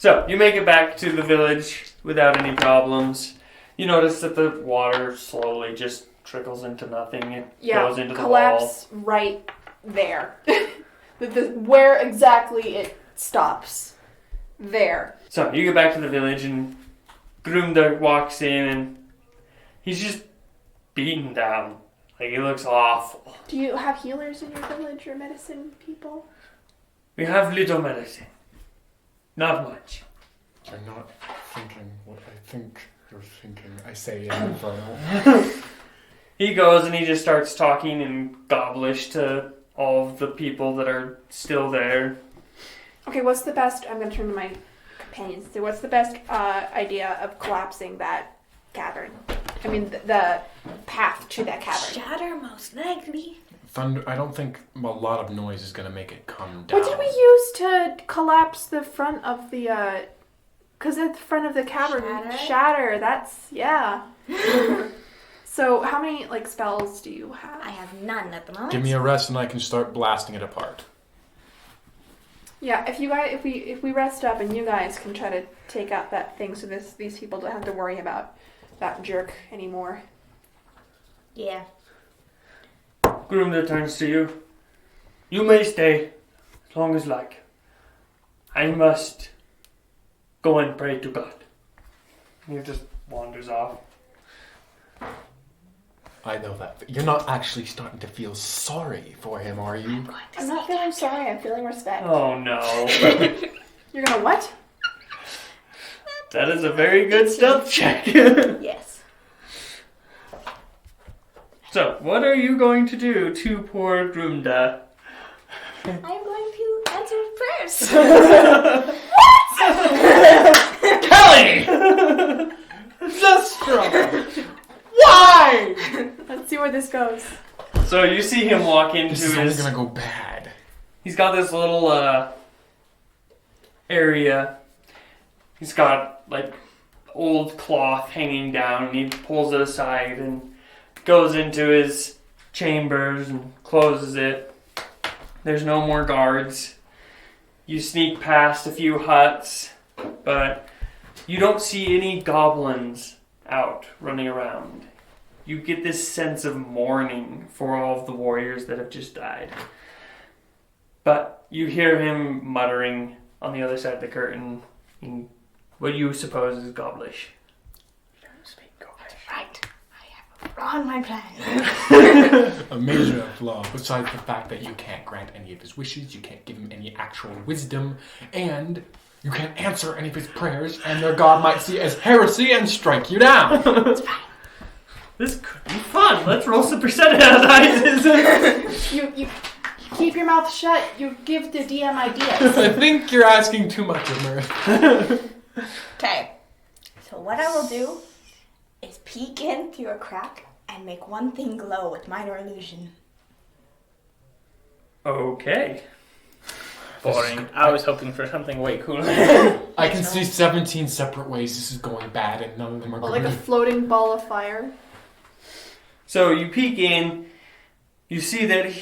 So, you make it back to the village without any problems. You notice that the water slowly just trickles into nothing. It goes into the wall. Collapse right there. Where exactly it stops. There. So, you get back to the village and Grunda walks in and he's just beaten down. Like, he looks awful. Do you have healers in your village or medicine people? We have little medicine. Not much. I'm not thinking what I think you're thinking. I say in Infernal. He goes and he just starts talking in Gobblish to all of the people that are still there. Okay, what's the best... I'm going to turn to my companions. So what's the best idea of collapsing that cavern? I mean, the path to that cavern. Shatter, most likely. Thunder. I don't think a lot of noise is going to make it come down. What did we use to collapse the front of the... Because at the front of the cavern... Shatter. That's... Yeah. So how many, spells do you have? I have none at the moment. Give me a rest and I can start blasting it apart. Yeah, if we rest up and you guys can try to take out that thing so these people don't have to worry about that jerk anymore. Yeah. Grunda turns to you. You may stay as long as like. I must go and pray to God. And he just wanders off. I know that. You're not actually starting to feel sorry for him, are you? I'm not feeling sorry, I'm feeling respect. Oh no. You're gonna what? That is a very good stealth check. Yes. So, what are you going to do to poor Grunda? I'm going to answer prayers. Kelly! Zestra! Why? Let's see where this goes. So you see him walk into This is only gonna go bad. He's got this little area. He's got old cloth hanging down, and he pulls it aside and goes into his chambers and closes it. There's no more guards. You sneak past a few huts, but you don't see any goblins out running around. You get this sense of mourning for all of the warriors that have just died. But you hear him muttering on the other side of the curtain in what you suppose is Gobblish. Right. I have a flaw in my plan. A major flaw, besides the fact that you can't grant any of his wishes, you can't give him any actual wisdom, and you can't answer any of his prayers, and their god might see it as heresy and strike you down. It's fine. This could be fun. Let's roll some percentages. You keep your mouth shut. You give the DM ideas. I think you're asking too much of Mirth. Okay. So what I will do is peek in through a crack and make one thing glow with minor illusion. Okay. Boring. I was hoping for something way cooler. I can see 17 separate ways this is going bad, and none of them are Like a good. floating ball of fire. So you peek in. You see that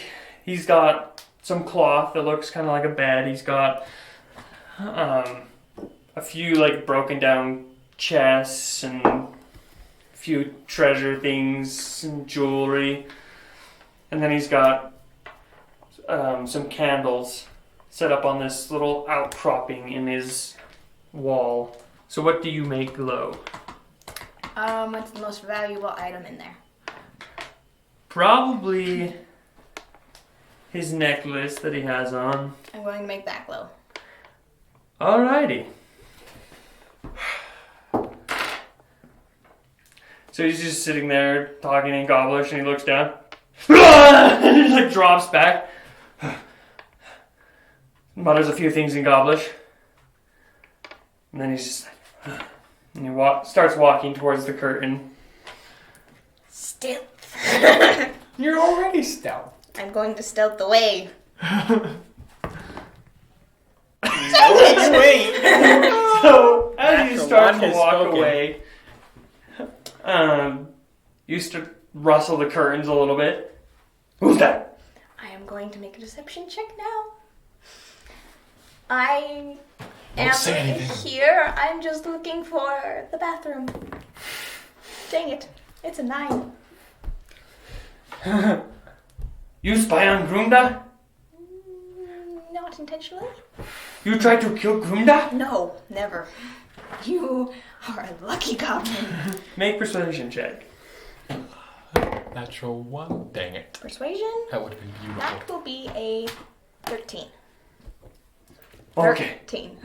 he's got some cloth that looks kind of like a bed. He's got a few broken down chests and a few treasure things and jewelry. And then he's got some candles set up on this little outcropping in his wall. So what do you make glow? What's the most valuable item in there? Probably his necklace that he has on. I'm going to make that glow. Alrighty. So he's just sitting there talking in Gobblish, and he looks down. And he drops back. Mutters a few things in Gobblish. And then he's just and he starts walking towards the curtain. Stealth. You're already stout. I'm going to stealth away. Wait. So as you After start one to has walk spoken. away, you start rustle the curtains a little bit. Who's that? I am going to make a deception check now. I Don't say am anything. here. I'm just looking for the bathroom. Dang it. It's a 9. You spy on Grunda? Not intentionally? You tried to kill Grunda? No, never. You are a lucky goblin. Make persuasion check. Natural 1. Dang it. Persuasion? That would have been beautiful. That will be a 13. Okay. 13.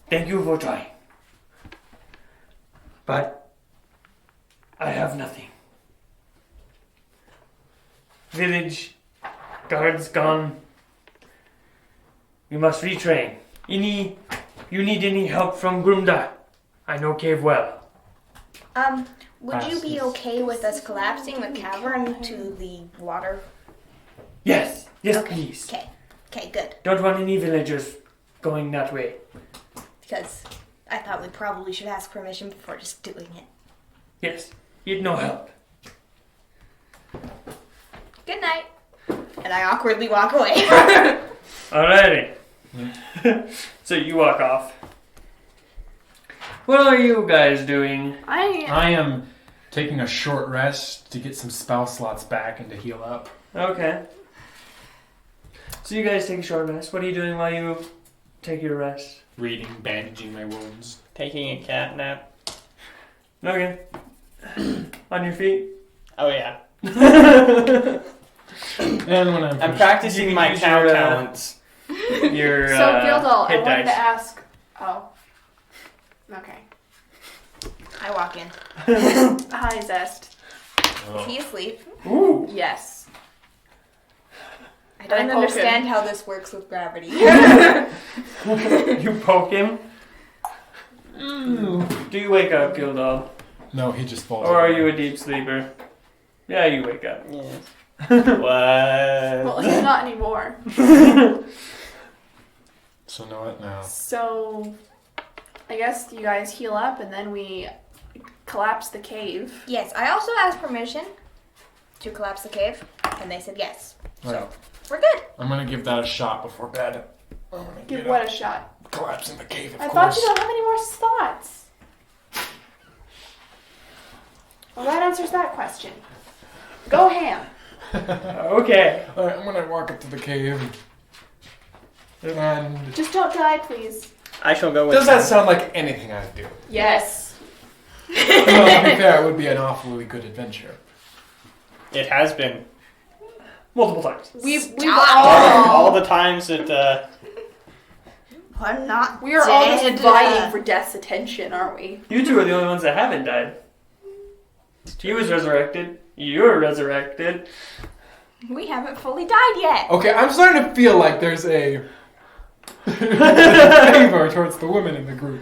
Thank you for trying. But I have nothing. Village guards gone. We must retrain. You need any help from Grunda? I know cave well. Would you be okay with us collapsing the cavern to the water? Yes, please. Okay, good. Don't want any villagers going that way. Because I thought we probably should ask permission before just doing it. Yes, you'd no help. Good night. And I awkwardly walk away. Alrighty. So you walk off. What are you guys doing? I am taking a short rest to get some spell slots back and to heal up. Okay. So you guys take a short rest. What are you doing while you take your rest? Reading, bandaging my wounds. Taking a cat nap. Okay. On your feet? Oh yeah. And when I'm practicing You my use cow your, talents. Your So, Gildal, I hit wanted dice. to ask. Oh. Okay. I walk in. Hi, Zest. Is he asleep? Ooh. Yes. I don't I poke understand him. how this works with gravity. You poke him. Do you wake up, Gildal? No, he just falls Or are over. you a deep sleeper? Yeah, you wake up. Yes. What? Well, he's not anymore. So know it now. So, I guess you guys heal up and then we collapse the cave. Yes, I also asked permission to collapse the cave, and they said yes. Right. So, we're good. I'm gonna give that a shot before bed. I'm gonna Give get what up. a shot. Collapsing the cave, of I course. thought you don't have any more slots. Well, that answers that question. Go ham. Okay. Alright, I'm gonna walk up to the cave. And Just don't die, please. I shall go with does that him. sound like anything I'd do? Yes. Well, to be fair, it would be an awfully good adventure. It has been. Multiple times. We've Stop. All the times that I'm not we are all dead. just vying for death's attention, aren't we? You two are the only ones that haven't died. He was resurrected. You're resurrected. We haven't fully died yet. Okay, I'm starting to feel like there's a favor towards the women in the group.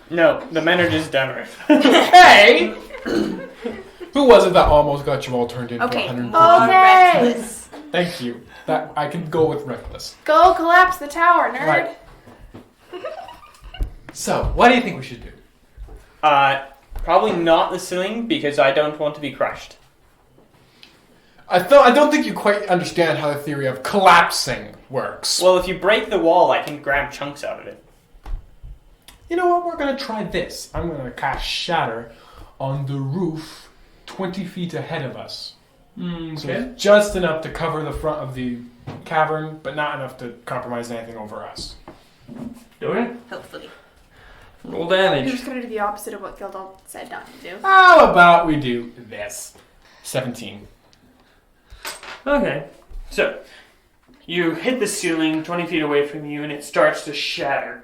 no, the men are just dumber. Hey! Who was it that almost got you all turned into Okay. 150? Okay. Reckless. Thank you. That I can go with reckless. Go collapse the tower, nerd. Right. So, what do you think we should do? Probably not the ceiling because I don't want to be crushed. I don't think you quite understand how the theory of collapsing works. Well, if you break the wall, I can grab chunks out of it. You know what? We're gonna try this. I'm gonna cast Shatter on the roof 20 feet ahead of us. So it's just enough to cover the front of the cavern, but not enough to compromise anything over us. Do it. Hopefully. Roll You're damage. just gonna do the opposite of what Gildal said not to do. How about we do this? 17. Okay. So, you hit the ceiling 20 feet away from you and it starts to shatter.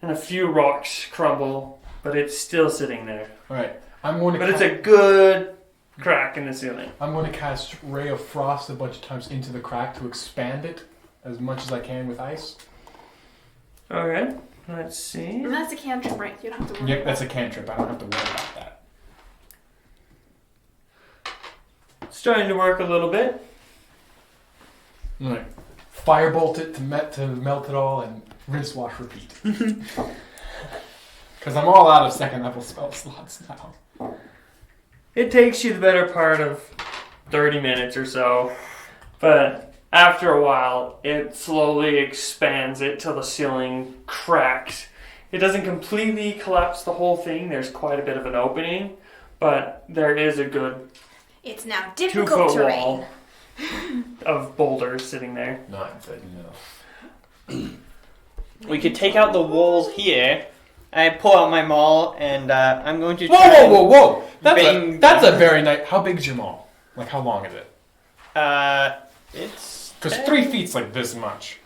And a few rocks crumble, but it's still sitting there. Alright, I'm going to But it's a good crack in the ceiling. I'm going to cast Ray of Frost a bunch of times into the crack to expand it as much as I can with ice. Okay. Let's see. And that's a cantrip, right? You don't have to worry. Yep, that's a cantrip. I don't have to worry about that. Starting to work a little bit. Alright. Firebolt it to melt it all and rinse, wash, repeat. Because I'm all out of second level spell slots now. It takes you the better part of 30 minutes or so, but After a while, it slowly expands it till the ceiling cracks. It doesn't completely collapse the whole thing. There's quite a bit of an opening, but there is a good It's now 2 difficult foot terrain. wall of boulders sitting there. Not good enough. We could take out the walls here. I pull out my maul and I'm going to. Whoa, try whoa, whoa, whoa! bang- That's a very nice. How big's your maul? Like, how long is it? It's. Because 3 feet's like this much.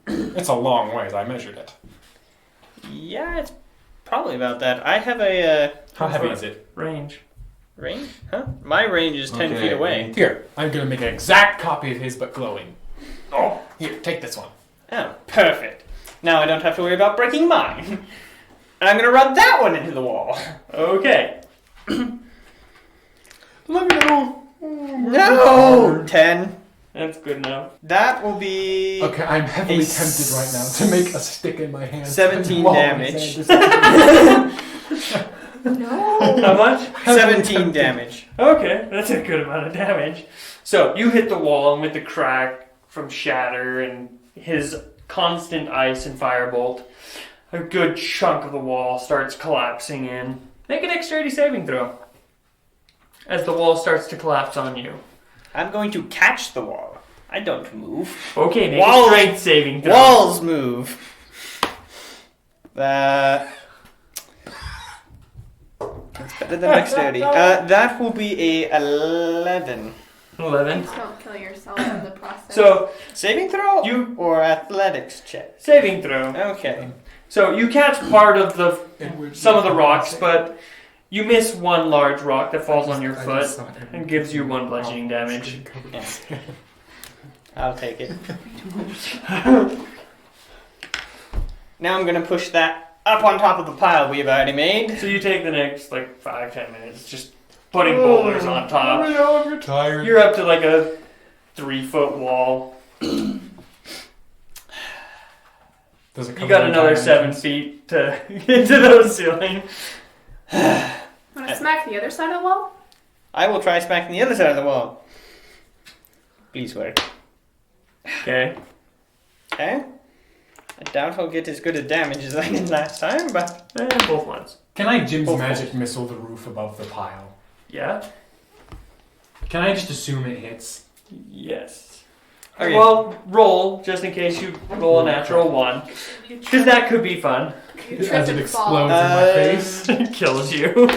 It's a long ways. I measured it. Yeah, it's probably about that. I have a How heavy is it? Range. range? Huh? My range is 10 feet away. Here, I'm gonna make an exact copy of his, but glowing. Oh, here, take this one. Oh, perfect. Now I don't have to worry about breaking mine. And I'm going to run that one into the wall. Okay. Let me know. No! 10. That's good enough. That will be... Okay, I'm heavily A tempted right now to make a stick in my hand. 17 While damage. I'm saying No. How much? 17 damage. Okay, that's a good amount of damage. So you hit the wall, and with the crack from shatter and his constant ice and firebolt, a good chunk of the wall starts collapsing in. Make a dexterity saving throw as the wall starts to collapse on you. I'm going to catch the wall. I don't move. Okay, make Walls- a strength saving throw. Walls move. That's better than dexterity. That will be a 11. 11. Please don't kill yourself in the process. So, Saving throw You- or athletics check? saving throw. Okay. So you catch part of the that. some of the rocks, but you miss one large rock that falls on your foot and gives you 1 bludgeoning damage. Yeah. I'll take it. Now I'm going to push that up on top of the pile we've already made. So you take the next 5-10 minutes just putting boulders on top. I'm tired. You're up to a 3-foot wall. Does it You come got with another a 7 feet to get to those ceiling. Want to smack the other side of the wall? I will try smacking the other side of the wall. Please work. Okay. Okay. I doubt I'll get as good a damage as I did last time, but... Both ones. Can I Jim's Both magic missile the roof above the pile? Yeah? Can I just assume it hits? Yes. Okay. Well, roll, just in case you roll a natural 1. Because that could be fun. You As trip it and fall. explodes in my face. It kills you.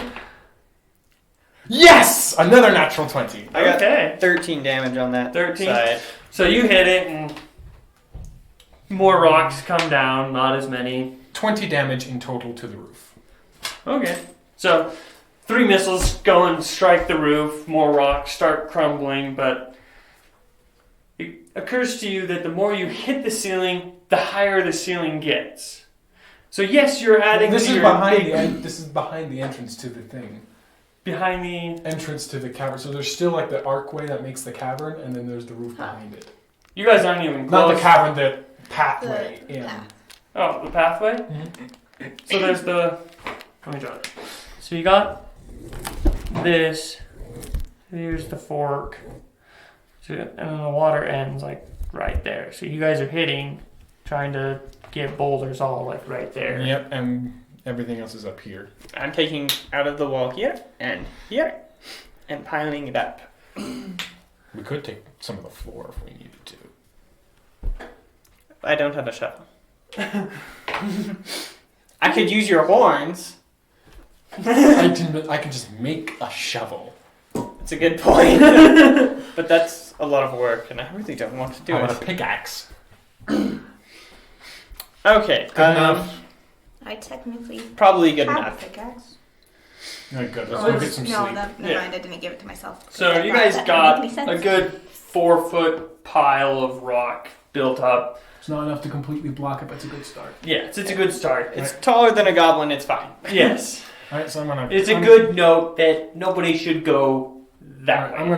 Yes! Another natural 20. I got Okay. 13 damage on that 13? side. So you hit it and more rocks come down, not as many. 20 damage in total to the roof. Okay. So 3 missiles go and strike the roof, more rocks start crumbling, but it occurs to you that the more you hit the ceiling, the higher the ceiling gets. So yes, you're adding This to is your behind this is behind the entrance to the thing. behind the. Entrance to the cavern. So there's still the archway that makes the cavern, and then there's the roof behind it. You guys aren't even close. Not the cavern, the pathway in. Oh, the pathway? So there's the... Let me draw it. So you got this. Here's the fork. So, and then the water ends right there. So you guys are hitting, trying to get boulders all right there. Yep, and everything else is up here. I'm taking out of the wall here and piling it up. We could take some of the floor if we needed to. I don't have a shovel. I could use your horns. I can just make a shovel. It's a good point. But that's a lot of work, and I really don't want to do How about it. a pickaxe? Okay. Good enough. I technically Probably good have enough. a pickaxe. Alright, good. Let's Oh, go get some No, sleep. never Yeah. mind. I didn't give it to myself. So you That guys doesn't got make any a sense. good 4-foot pile of rock built up. It's not enough to completely block it, but it's a good start. Yeah, it's a good start. It's taller than a goblin, it's fine. Yes. Alright, so I'm gonna. It's a good note that nobody should go that way. I'm gonna